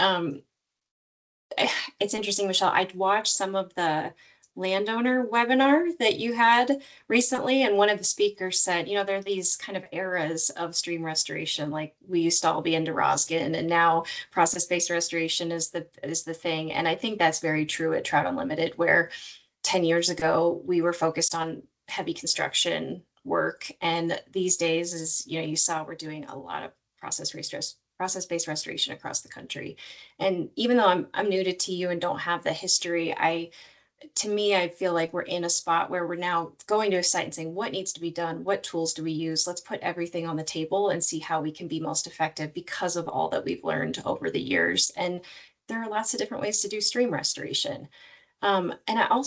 Speaker 3: It's interesting, Michelle. I'd watched some of the landowner webinar that you had recently, and one of the speakers said, there are these kind of eras of stream restoration, like we used to all be into Roskin, and now process-based restoration is the thing. And I think that's very true at Trout Unlimited, where 10 years ago we were focused on heavy construction work, and these days, as you saw, we're doing a lot of process-based restoration across the country. And even though I'm new to TU and don't have the history, to me, I feel like we're in a spot where we're now going to a site and saying, what needs to be done? What tools do we use? Let's put everything on the table and see how we can be most effective because of all that we've learned over the years. And there are lots of different ways to do stream restoration. And I'm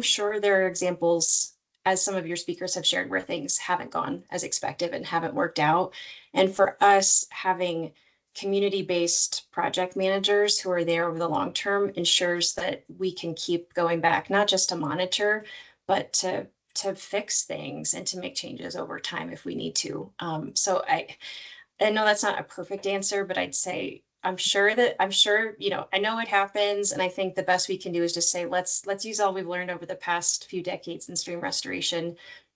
Speaker 3: sure there are examples, as some of your speakers have shared, where things haven't gone as expected and haven't worked out. And for us, having community-based project managers who are there over the long term ensures that we can keep going back, not just to monitor, but to fix things and to make changes over time if we need to. So I know that's not a perfect answer, but I'd say I'm sure, you know, I know it happens. And I think the best we can do is just say, let's use all we've learned over the past few decades in stream restoration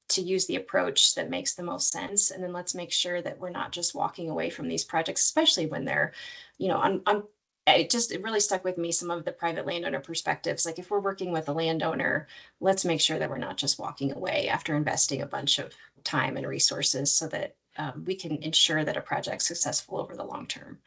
Speaker 3: to use the approach that makes the most sense. And then let's make sure that we're not just walking away from these projects, especially when they're, you know, it really stuck with me, some of the private landowner perspectives. Like if we're working with a landowner, let's make sure that we're not just walking away after investing a bunch of time and resources so that we can ensure that a project's successful over the long term.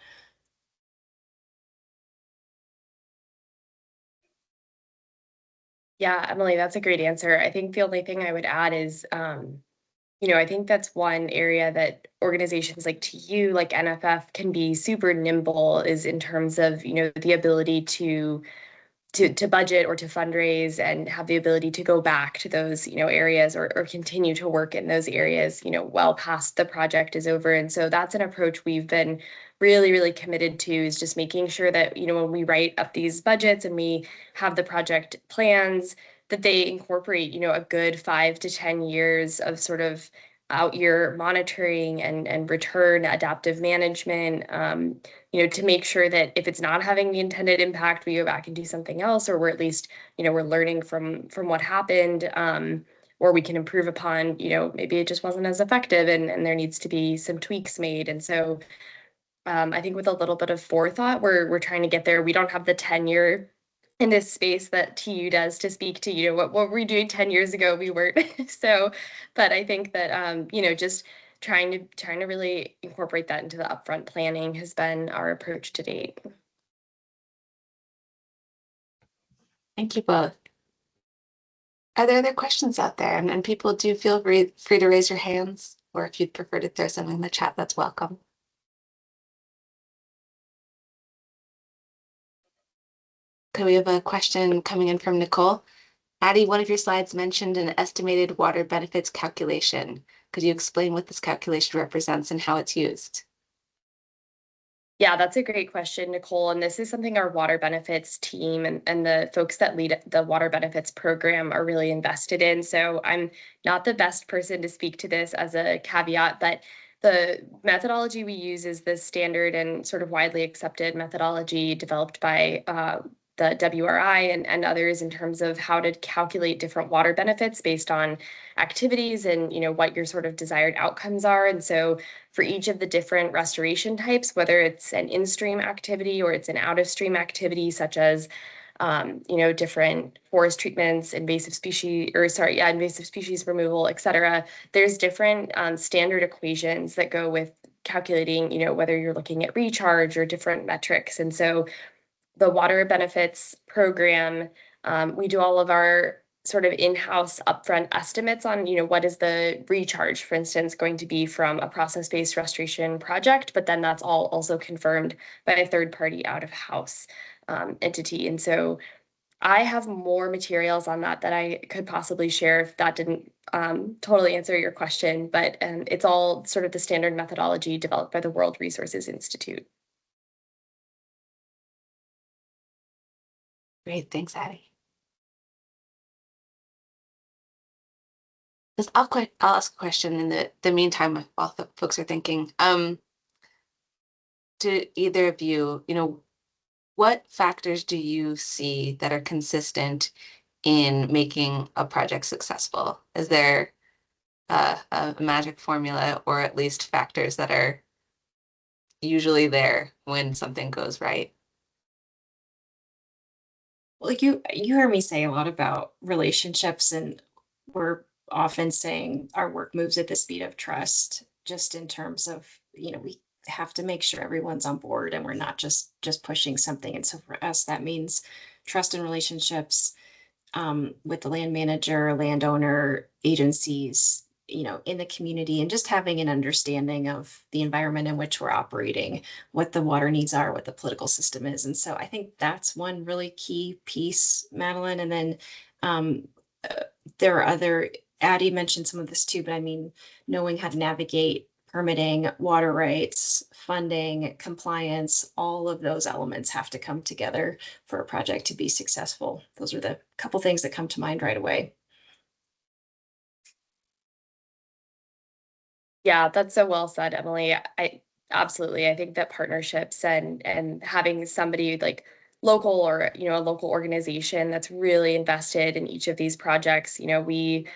Speaker 2: Yeah, Emily, that's a great answer. I think the only thing I would add is, you know, I think that's one area that organizations like TU, like NFF, can be super nimble is in terms of, you know, the ability to budget or to fundraise and have the ability to go back to those, you know, areas or continue to work in those areas, you know, well past the project is over. And so that's an approach we've been really, really committed to, is just making sure that, you know, when we write up these budgets and we have the project plans, that they incorporate, you know, a good 5 to 10 years of sort of out year monitoring and return adaptive management, you know, to make sure that if it's not having the intended impact, we go back and do something else, or we're at least, you know, we're learning from what happened, or we can improve upon, you know, maybe it just wasn't as effective and there needs to be some tweaks made. And so I think with a little bit of forethought, we're trying to get there. We don't have the tenure in this space that TU does to speak to, you know, what were we doing 10 years ago? We weren't. So, but I think that, you know, just trying to really incorporate that into the upfront planning has been our approach to date.
Speaker 1: Thank you both. Are there other questions out there? And people do feel free to raise your hands, or if you'd prefer to throw something in the chat, that's welcome. Okay, we have a question coming in from Nicole. Adde, one of your slides mentioned an estimated water benefits calculation. Could you explain what this calculation represents and how it's used?
Speaker 2: Yeah, that's a great question, Nicole. And this is something our water benefits team and the folks that lead the water benefits program are really invested in. So I'm not the best person to speak to this as a caveat, but the methodology we use is the standard and sort of widely accepted methodology developed by the WRI and others in terms of how to calculate different water benefits based on activities and, you know, what your sort of desired outcomes are. And so for each of the different restoration types, whether it's an in-stream activity or it's an out-of-stream activity, such as you know, different forest treatments, invasive species removal, et cetera. There's different standard equations that go with calculating, you know, whether you're looking at recharge or different metrics. And so the water benefits program, we do all of our sort of in-house upfront estimates on, you know, what is the recharge, for instance, going to be from a process-based restoration project, but then that's all also confirmed by a third-party out-of-house entity. And so I have more materials on that I could possibly share if that didn't totally answer your question, but it's all sort of the standard methodology developed by the World Resources Institute.
Speaker 1: Great, thanks, Adde. I'll ask a question in the meantime while folks are thinking. To either of you, you know, what factors do you see that are consistent in making a project successful? Is there a magic formula, or at least factors that are usually there when something goes right?
Speaker 3: Well, you heard me say a lot about relationships, and we're often saying our work moves at the speed of trust, just in terms of, you know, we have to make sure everyone's on board and we're not just pushing something. And so for us, that means trust and relationships with the land manager, landowner, agencies, you know, in the community, and just having an understanding of the environment in which we're operating, what the water needs are, what the political system is. And so I think that's one really key piece, Madeline. And then there are other, Adde mentioned some of this too, but I mean, knowing how to navigate permitting, water rights, funding, compliance, all of those elements have to come together for a project to be successful. Those are the couple things that come to mind right away.
Speaker 2: Yeah, that's so well said, Emily. I absolutely. I think that partnerships and having somebody like local or, a local organization that's really invested in each of these projects, we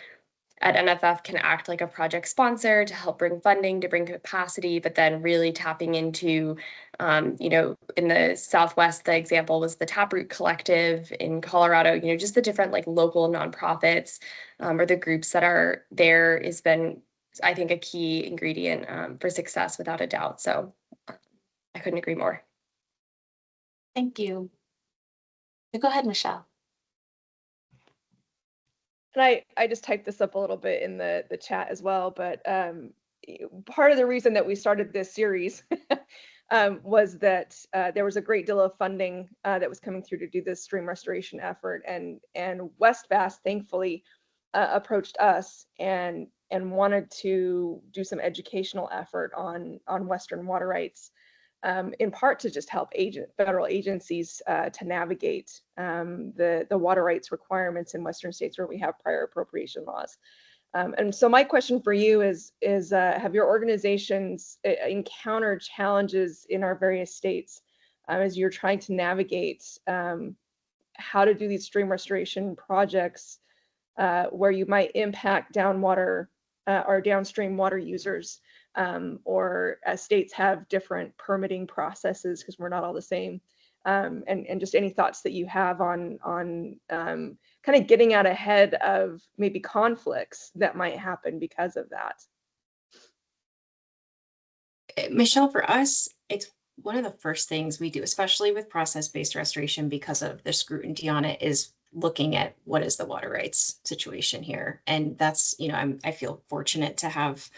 Speaker 2: at NFF can act like a project sponsor to help bring funding, to bring capacity, but then really tapping into, in the Southwest, the example was the Taproot Collective. In Colorado, just the different like local nonprofits or the groups that are there has been, I think, a key ingredient for success without a doubt. So I couldn't agree more.
Speaker 1: Thank you. Go ahead, Michelle.
Speaker 4: And I just typed this up a little bit in the chat as well, but part of the reason that we started this series was that there was a great deal of funding that was coming through to do this stream restoration effort, and WestFAST thankfully approached us and wanted to do some educational effort on Western water rights, in part to just help federal agencies to navigate the water rights requirements in Western states where we have prior appropriation laws. And so my question for you is have your organizations encountered challenges in our various states as you're trying to navigate how to do these stream restoration projects where you might impact downwater or downstream water users, or as states have different permitting processes because we're not all the same, and just any thoughts that you have on kind of getting out ahead of maybe conflicts that might happen because of that.
Speaker 3: Michelle, for us, it's one of the first things we do, especially with process-based restoration, because of the scrutiny on it, is looking at what is the water rights situation here. And that's, I feel fortunate to have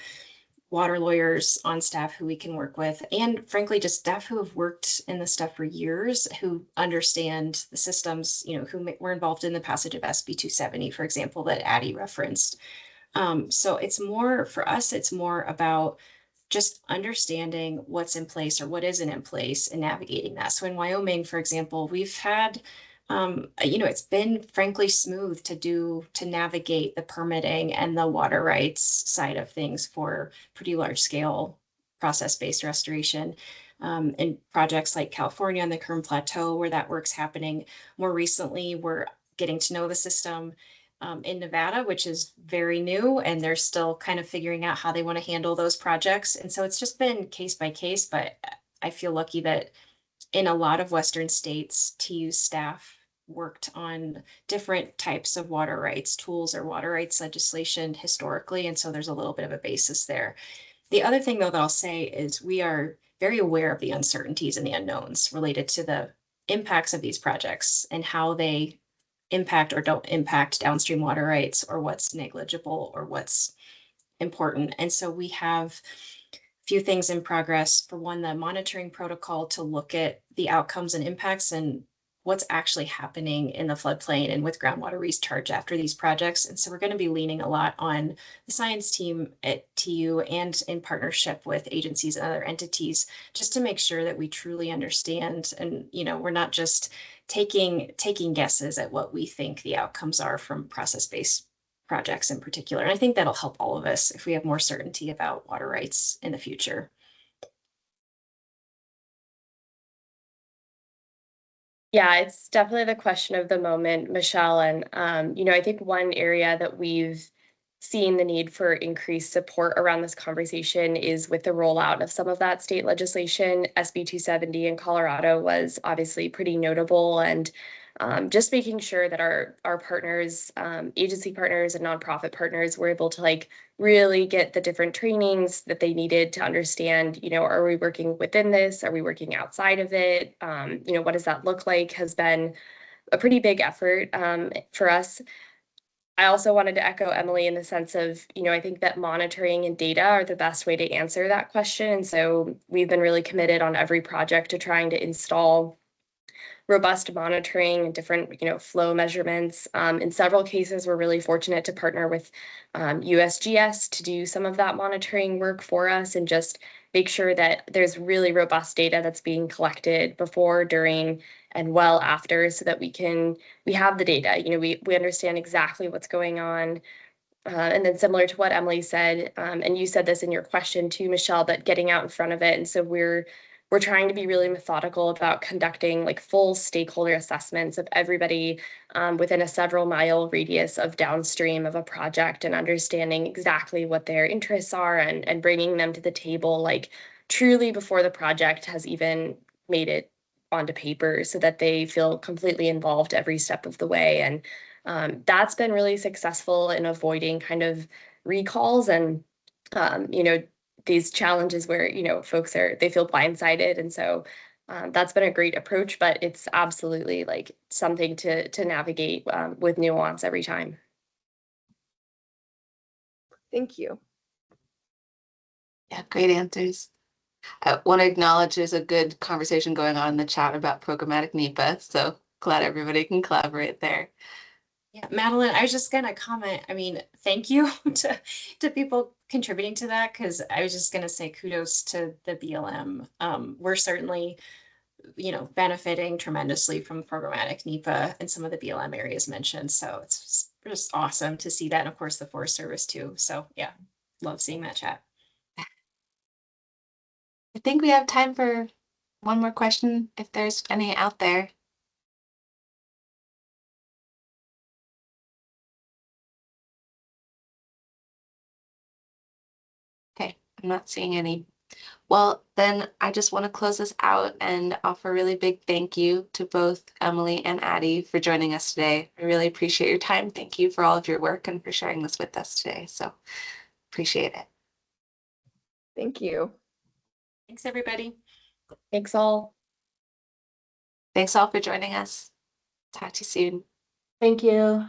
Speaker 3: water lawyers on staff who we can work with, and frankly, just staff who have worked in this stuff for years, who understand the systems, who were involved in the passage of SB 270, for example, that Adde referenced. So it's more, for us, it's more about just understanding what's in place or what isn't in place and navigating that. So in Wyoming, for example, we've had it's been frankly smooth to navigate the permitting and the water rights side of things for pretty large scale process-based restoration. In projects like California on the Kern Plateau, where that work's happening. More recently, we're getting to know the system in Nevada, which is very new, and they're still kind of figuring out how they want to handle those projects. And so it's just been case by case, but I feel lucky that in a lot of Western states, TU staff worked on different types of water rights tools or water rights legislation historically. And so there's a little bit of a basis there. The other thing, though, that I'll say is we are very aware of the uncertainties and the unknowns related to the impacts of these projects and how they impact or don't impact downstream water rights, or what's negligible or what's important. And so we have few things in progress. For one, the monitoring protocol to look at the outcomes and impacts and what's actually happening in the floodplain and with groundwater recharge after these projects. And so we're going to be leaning a lot on the science team at TU and in partnership with agencies and other entities, just to make sure that we truly understand, and we're not just taking guesses at what we think the outcomes are from process-based projects in particular. And I think that'll help all of us if we have more certainty about water rights in the future.
Speaker 2: Yeah, it's definitely the question of the moment, Michelle. And, I think one area that we've seen the need for increased support around this conversation is with the rollout of some of that state legislation. SB 270 in Colorado was obviously pretty notable, and just making sure that our partners, agency partners and nonprofit partners, were able to really get the different trainings that they needed to understand, are we working within this? Are we working outside of it? What does that look like? Has been a pretty big effort for us. I also wanted to echo Emily in the sense of, I think that monitoring and data are the best way to answer that question. And so we've been really committed on every project to trying to install robust monitoring and different, flow measurements. In several cases, we're really fortunate to partner with USGS to do some of that monitoring work for us and just make sure that there's really robust data that's being collected before, during, and well after, so that we have the data. We understand exactly what's going on. And then similar to what Emily said, and you said this in your question too, Michelle, but getting out in front of it. And so we're trying to be really methodical about conducting like full stakeholder assessments of everybody within a several mile radius of downstream of a project, and understanding exactly what their interests are, and bringing them to the table like truly before the project has even made it onto paper, so that they feel completely involved every step of the way. And that's been really successful in avoiding kind of recalls and, these challenges where, folks they feel blindsided. And so that's been a great approach, but it's absolutely like something to navigate with nuance every time.
Speaker 4: Thank you.
Speaker 1: Yeah, great answers. I want to acknowledge there's a good conversation going on in the chat about programmatic NEPA, so glad everybody can collaborate there.
Speaker 3: Yeah, Madeline, I was just gonna comment. I mean, thank you to people contributing to that, because I was just gonna say kudos to the BLM. We're certainly, benefiting tremendously from programmatic NEPA and some of the BLM areas mentioned. So it's just awesome to see that, and of course the Forest Service too. So yeah, love seeing that chat.
Speaker 1: I think we have time for one more question, if there's any out there. Okay, I'm not seeing any. Well, then I just want to close this out and offer a really big thank you to both Emily and Adde for joining us today. I really appreciate your time. Thank you for all of your work and for sharing this with us today. So appreciate it.
Speaker 4: Thank you.
Speaker 3: Thanks, everybody.
Speaker 2: Thanks all.
Speaker 1: Thanks all for joining us. Talk to you soon.
Speaker 5: Thank you.